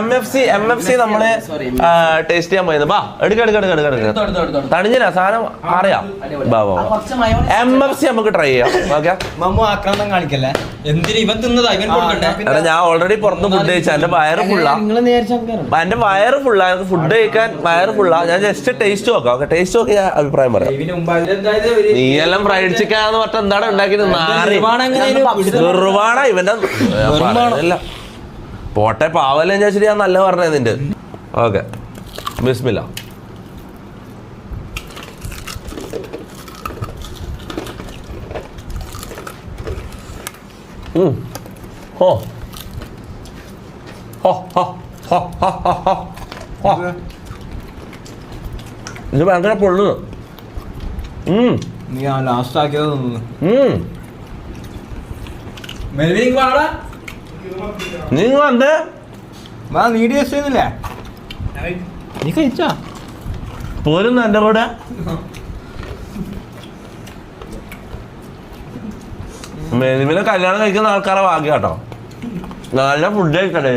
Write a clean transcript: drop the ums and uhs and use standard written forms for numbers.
MFC നമ്മള് taste ചെയ്യാൻ പോയത്. ബാ എടുക്ക തണിഞ്ഞില്ല സാധനം അറിയാം. MFC നമുക്ക് ട്രൈ ചെയ്യാം. ഓക്കെ ആക്രാന്തം കാണിക്കല്ലേ. എന്തിന് ഇവൻ തിന്നതാ ഇവൻ കൊടുക്കണ്ടേ? ഞാൻ ഓൾറെഡി പുറത്ത് ഫുഡ് കഴിച്ചാ എന്റെ വയറ് ഫുള്ളാ. എന്റെ വയറ് ഫുള്ളാ. ഫുഡ് കഴിക്കാൻ വയറ് ഫുള്ളാ. ഞാൻ ജസ്റ്റ് ടേസ്റ്റ് നോക്കാം. ഓക്കെ ടേസ്റ്റ് നോക്കി ഞാൻ അഭിപ്രായം പറയാം. നീ എല്ലാം ഫ്രൈഡ് ചിക്കൻ ആന്ന് പറഞ്ഞ എന്താണ് ഉണ്ടാക്കിയത്? നിർവാണ ഇവന്റെ പോട്ടെ പാവല്ലേ ഞാൻ ശരി ഞാൻ നല്ല പറഞ്ഞത് നിന്റെ. ഓക്കെ ബിസ്മില്ല. ഇത് ഭയങ്കര പൊള്ളുന്നു. നീ ലാസ്റ്റ് ആക്കിയത് നീ വന്നേ നീ ടേസ്റ്റ് ചെയ്യുന്നില്ലേ? നീ കഴിച്ചാ പോരുന്നു എന്റെ കൂടെ. മെനുവിനെ കല്യാണം കഴിക്കുന്ന ആൾക്കാരെ ഭാഗ്യം കേട്ടോ. നല്ല ഫുഡ് കഴിക്കട്ടെ.